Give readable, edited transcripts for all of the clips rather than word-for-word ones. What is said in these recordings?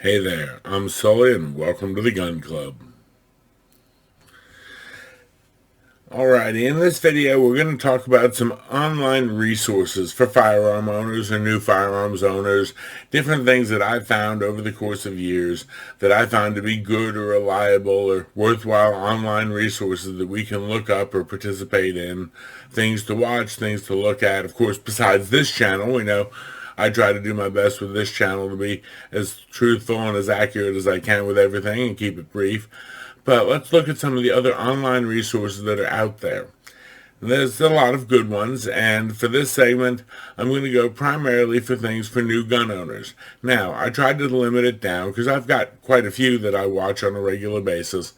Hey there, I'm Sully and welcome to the Gun Club. Alrighty, in this video we're going to talk about some online resources for firearm owners or new firearms owners, different things that I've found over the course of years that I found to be good or reliable or worthwhile online resources that we can look up or participate in, things to watch, things to look at. Of course, besides this channel, we know I try to do my best with this channel to be as truthful and as accurate as I can with everything and keep it brief. But let's look at some of the other online resources that are out there. There's a lot of good ones, and for this segment, I'm going to go primarily for things for new gun owners. Now, I tried to limit it down because I've got quite a few that I watch on a regular basis.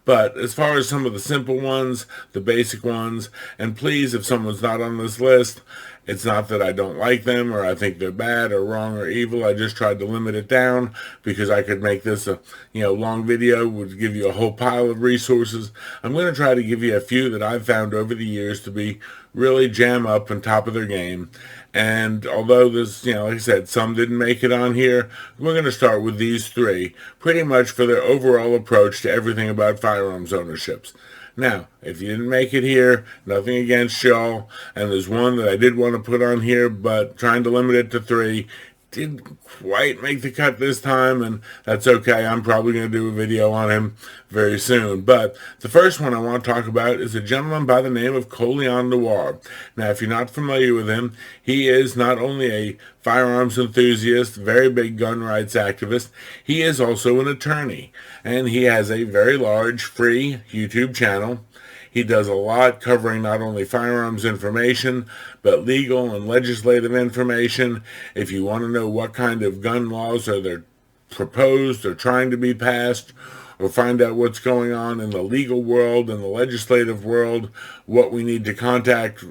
But as far as some of the simple ones, the basic ones, and please, if someone's not on this list, it's not that I don't like them or I think they're bad or wrong or evil. I just tried to limit it down because I could make this a long video, would give you a whole pile of resources. I'm going to try to give you a few that I've found over the years to be really jam up on top of their game. And although there's, like I said, some didn't make it on here, we're going to start with these three, pretty much for their overall approach to everything about firearms ownerships. Now, if you didn't make it here, nothing against y'all, and there's one that I did want to put on here, but trying to limit it to three, didn't quite make the cut this time, and that's okay. I'm probably going to do a video on him very soon. But the first one I want to talk about is a gentleman by the name of Colin Noir. Now, if you're not familiar with him, he is not only a firearms enthusiast, very big gun rights activist, he is also an attorney, and he has a very large free YouTube channel. He does a lot covering not only firearms information, but legal and legislative information. If you want to know what kind of gun laws are there proposed or trying to be passed, or find out what's going on in the legal world and the legislative world, what we need to contact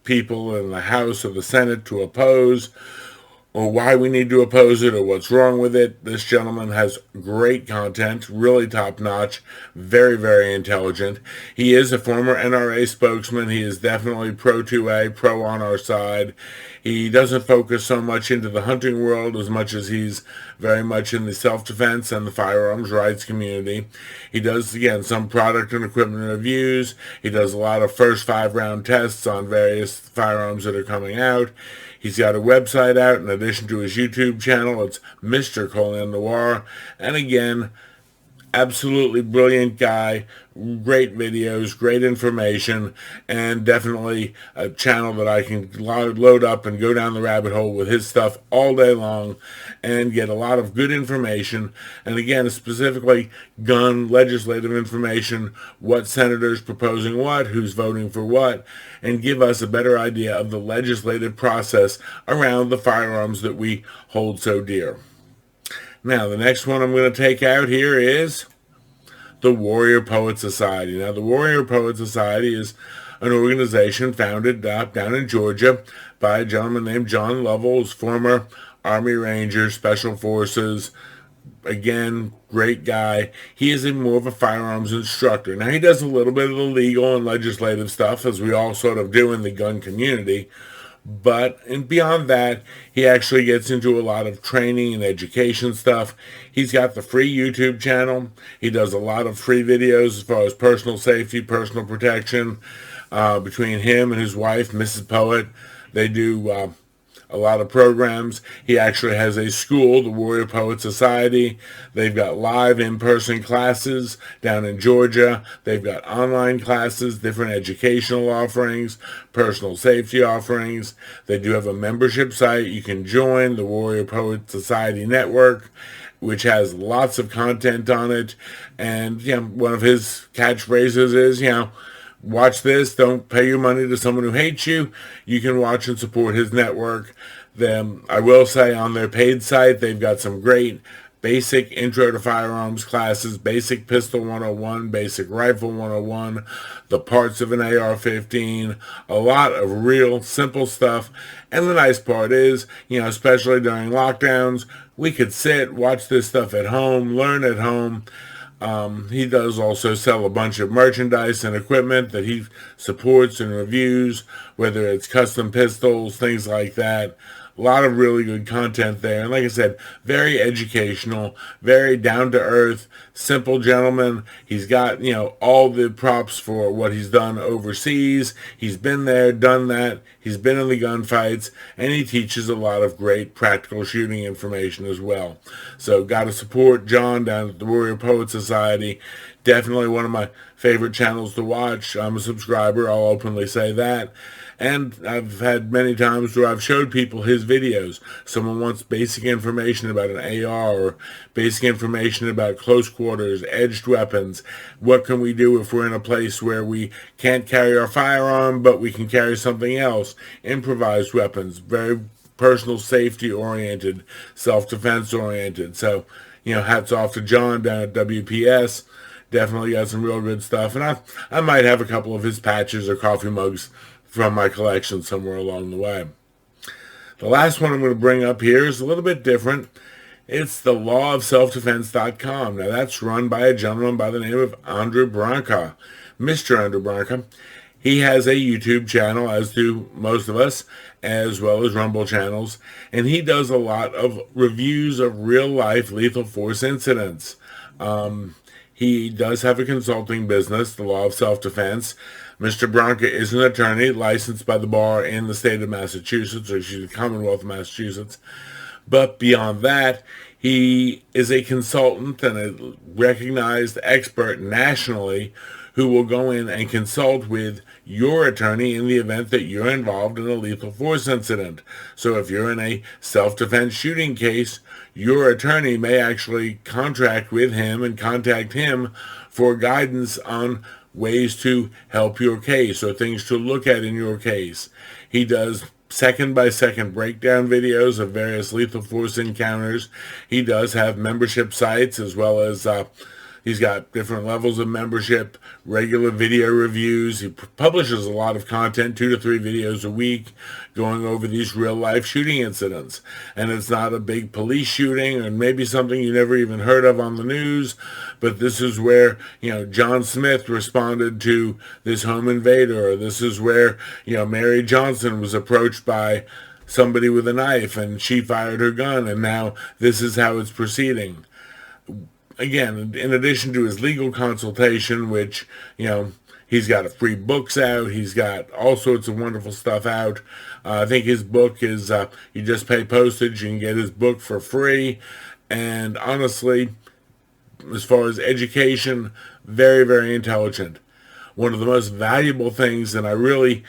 people in the House or the Senate to oppose, or why we need to oppose it, or what's wrong with it. This gentleman has great content, really top-notch, very, very intelligent. He is a former NRA spokesman. He is definitely pro-2A, pro on our side. He doesn't focus so much into the hunting world as much as he's very much in the self-defense and the firearms rights community. He does, again, some product and equipment reviews. He does a lot of first 5-round tests on various firearms that are coming out. He's got a website out in addition to his YouTube channel. It's Mr. Colin Noir. And again, absolutely brilliant guy, great videos, great information, and definitely a channel that I can load up and go down the rabbit hole with his stuff all day long and get a lot of good information. And again, specifically gun legislative information, what senators proposing what, who's voting for what, and give us a better idea of the legislative process around the firearms that we hold so dear. Now, the next one I'm going to take out here is the Warrior Poet Society. Now, the Warrior Poet Society is an organization founded down in Georgia by a gentleman named John Lovell, who's former Army Ranger, Special Forces. Again, great guy. He is more of a firearms instructor. Now, he does a little bit of the legal and legislative stuff, as we all sort of do in the gun community. But and beyond that, he actually gets into a lot of training and education stuff. He's got the free YouTube channel. He does a lot of free videos as far as personal safety, personal protection. Between him and his wife, Mrs. Poet, they do a lot of programs. He actually has a school, the Warrior Poet Society. They've got live in-person classes down in Georgia. They've got online classes, different educational offerings, personal safety offerings. They do have a membership site. You can join the Warrior Poet Society network, which has lots of content on it. And one of his catchphrases is, watch this. Don't pay your money to someone who hates you. You can watch and support his network. Then I will say on their paid site, they've got some great basic intro to firearms classes, basic pistol 101, basic rifle 101, the parts of an AR-15, a lot of real simple stuff. And the nice part is, especially during lockdowns, we could sit, watch this stuff at home, learn at home. He does also sell a bunch of merchandise and equipment that he supports and reviews, whether it's custom pistols, things like that. A lot of really good content there. And like I said, very educational, very down-to-earth, simple gentleman. He's got, all the props for what he's done overseas. He's been there, done that. He's been in the gunfights, and he teaches a lot of great practical shooting information as well. So got to support John down at the Warrior Poet Society. Definitely one of my favorite channels to watch. I'm a subscriber, I'll openly say that. And I've had many times where I've showed people his videos. Someone wants basic information about an AR or basic information about close quarters, edged weapons. What can we do if we're in a place where we can't carry our firearm, but we can carry something else? Improvised weapons, very personal safety oriented, self-defense oriented. So, hats off to John down at WPS. Definitely got some real good stuff. And I might have a couple of his patches or coffee mugs from my collection somewhere along the way. The last one I'm going to bring up here is a little bit different. It's the Law of SelfDefense.com. Now that's run by a gentleman by the name of Andrew Branca, Mr. Andrew Branca. He has a YouTube channel, as do most of us, as well as Rumble channels, and he does a lot of reviews of real-life lethal force incidents. He does have a consulting business, the Law of Self-Defense. Mr. Branca is an attorney licensed by the bar in the state of Massachusetts, or the Commonwealth of Massachusetts. But beyond that, he is a consultant and a recognized expert nationally who will go in and consult with your attorney in the event that you're involved in a lethal force incident. So if you're in a self-defense shooting case, your attorney may actually contract with him and contact him for guidance on ways to help your case or things to look at in your case. He does second-by-second breakdown videos of various lethal force encounters. He does have membership sites as well as he's got different levels of membership, regular video reviews. He publishes a lot of content, 2 to 3 videos a week, going over these real-life shooting incidents. And it's not a big police shooting or maybe something you never even heard of on the news, but this is where, John Smith responded to this home invader, or this is where, Mary Johnson was approached by somebody with a knife and she fired her gun, and now this is how it's proceeding. Again, in addition to his legal consultation, which, he's got free books out. He's got all sorts of wonderful stuff out. I think his book is, you just pay postage, you can get his book for free. And honestly, as far as education, very, very intelligent. One of the most valuable things, and I really,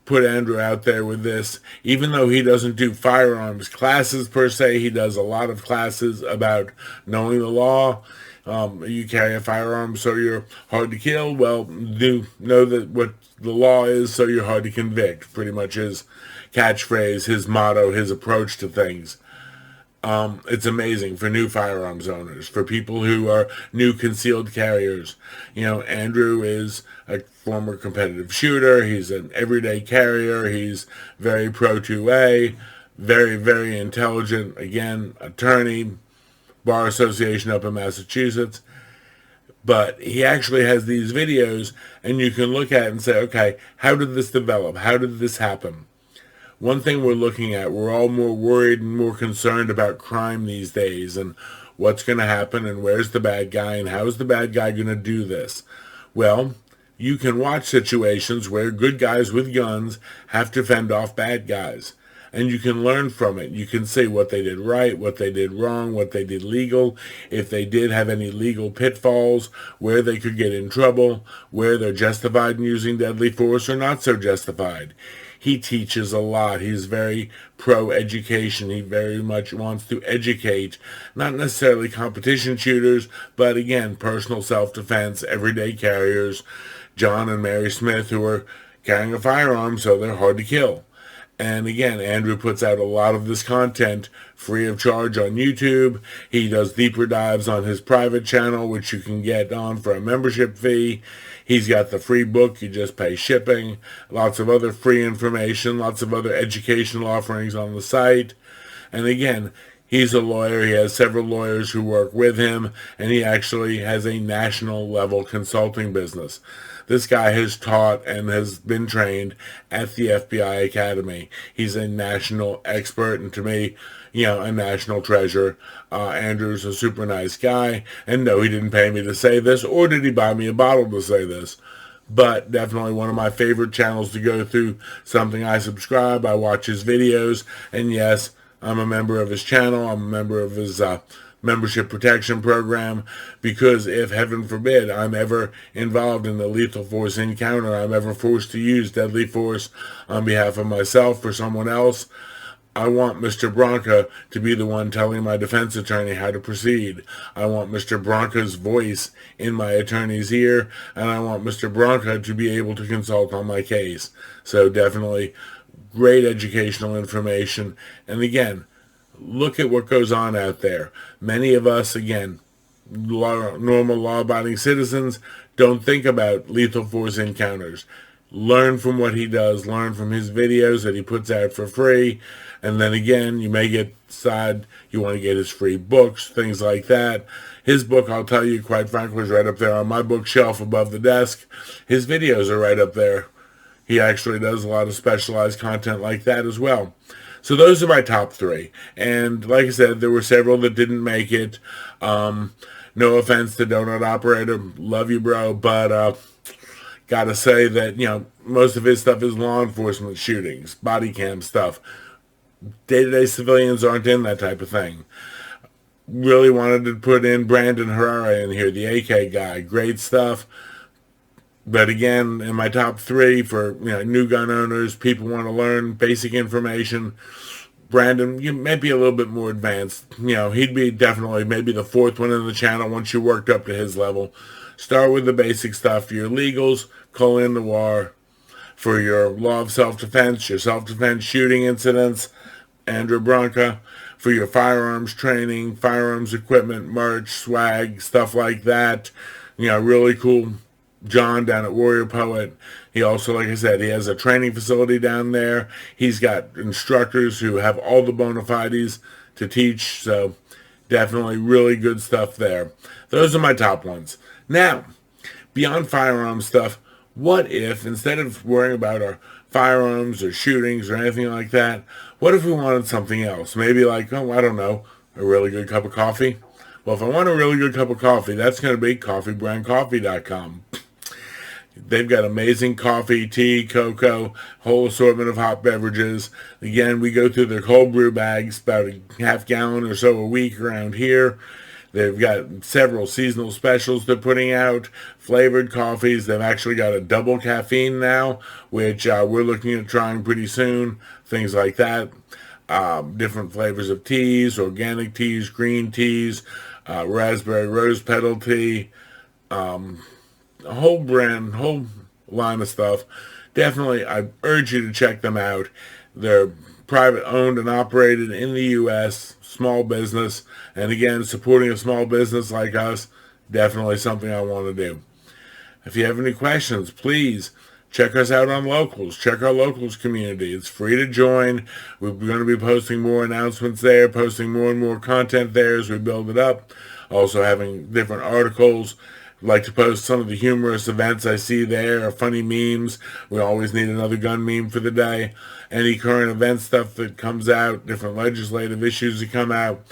put Andrew out there with this, even though he doesn't do firearms classes per se, he does a lot of classes about knowing the law. You carry a firearm so you're hard to kill. Well, do know that what the law is so you're hard to convict. Pretty much his catchphrase, his motto, his approach to things. It's amazing for new firearms owners, for people who are new concealed carriers. Andrew is a former competitive shooter. He's an everyday carrier. He's very pro 2A, very, very intelligent. Again, attorney, Bar Association up in Massachusetts. But he actually has these videos, and you can look at it and say, okay, how did this develop? How did this happen? One thing we're looking at, we're all more worried and more concerned about crime these days and what's going to happen and where's the bad guy and how is the bad guy going to do this. Well, you can watch situations where good guys with guns have to fend off bad guys. And you can learn from it. You can see what they did right, what they did wrong, what they did legal, if they did have any legal pitfalls, where they could get in trouble, where they're justified in using deadly force or not so justified. He teaches a lot. He's very pro-education. He very much wants to educate, not necessarily competition shooters, but again, personal self-defense, everyday carriers, John and Mary Smith, who are carrying a firearm, so they're hard to kill. And again, Andrew puts out a lot of this content free of charge on YouTube. He does deeper dives on his private channel, which you can get on for a membership fee. He's got the free book, you just pay shipping. Lots of other free information, lots of other educational offerings on the site. And again, he's a lawyer. He has several lawyers who work with him, and he actually has a national level consulting business. This guy has taught and has been trained at the FBI Academy. He's a national expert, and to me, a national treasure. Andrew's a super nice guy, and no, he didn't pay me to say this, or did he buy me a bottle to say this? But definitely one of my favorite channels to go through, something I subscribe, I watch his videos, and yes, I'm a member of his channel, I'm a member of his membership protection program, because if, heaven forbid, I'm ever involved in a lethal force encounter, I'm ever forced to use deadly force on behalf of myself or someone else, I want Mr. Bronca to be the one telling my defense attorney how to proceed. I want Mr. Bronca's voice in my attorney's ear, and I want Mr. Bronca to be able to consult on my case. So definitely great educational information. And again, look at what goes on out there. Many of us, again, normal law-abiding citizens, don't think about lethal force encounters. Learn from what he does. Learn from his videos that he puts out for free. And then again, you may decide you want to get his free books, things like that. His book, I'll tell you, quite frankly, is right up there on my bookshelf above the desk. His videos are right up there. He actually does a lot of specialized content like that as well. So those are my top three. And like I said, there were several that didn't make it. No offense to Donut Operator. Love you, bro. But gotta say that, most of his stuff is law enforcement shootings, body cam stuff. Day-to-day civilians aren't in that type of thing. Really wanted to put in Brandon Herrera in here, the AK guy. Great stuff. But again, in my top three for new gun owners, people want to learn basic information, Brandon, you may be a little bit more advanced. He'd be definitely maybe the fourth one in the channel once you worked up to his level. Start with the basic stuff for your legals, Colin Noir. For your Law of SelfDefense, your self-defense shooting incidents, Andrew Bronca. For your firearms training, firearms equipment, merch, swag, stuff like that. Really cool. John down at Warrior Poet. He also, like I said, he has a training facility down there. He's got instructors who have all the bona fides to teach. So definitely really good stuff there. Those are my top ones. Now, beyond firearm stuff, what if, instead of worrying about our firearms or shootings or anything like that, what if we wanted something else? Maybe like, I don't know, a really good cup of coffee? Well, if I want a really good cup of coffee, that's going to be coffeebrandcoffee.com. They've got amazing coffee, tea, cocoa, whole assortment of hot beverages. Again, we go through their cold brew bags, about a half gallon or so a week around here. They've got several seasonal specials they're putting out, flavored coffees. They've actually got a double caffeine now, which we're looking at trying pretty soon, things like that. Different flavors of teas, organic teas, green teas, raspberry rose petal tea, a whole line of stuff. Definitely, I urge you to check them out. They're private owned and operated in the U.S., small business, and again, supporting a small business like us, definitely something I want to do. If you have any questions, please check us out on Locals. Check our Locals community. It's free to join. We're going to be posting more announcements there, posting more and more content there as we build it up. Also having different articles. Like to post some of the humorous events I see there, or funny memes. We always need another gun meme for the day. Any current event stuff that comes out, different legislative issues that come out.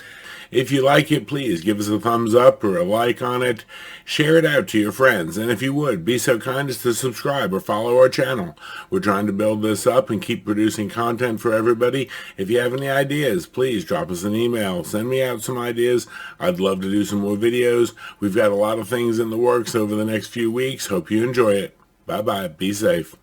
If you like it, please give us a thumbs up or a like on it. Share it out to your friends. And if you would, be so kind as to subscribe or follow our channel. We're trying to build this up and keep producing content for everybody. If you have any ideas, please drop us an email. Send me out some ideas. I'd love to do some more videos. We've got a lot of things in the works over the next few weeks. Hope you enjoy it. Bye-bye. Be safe.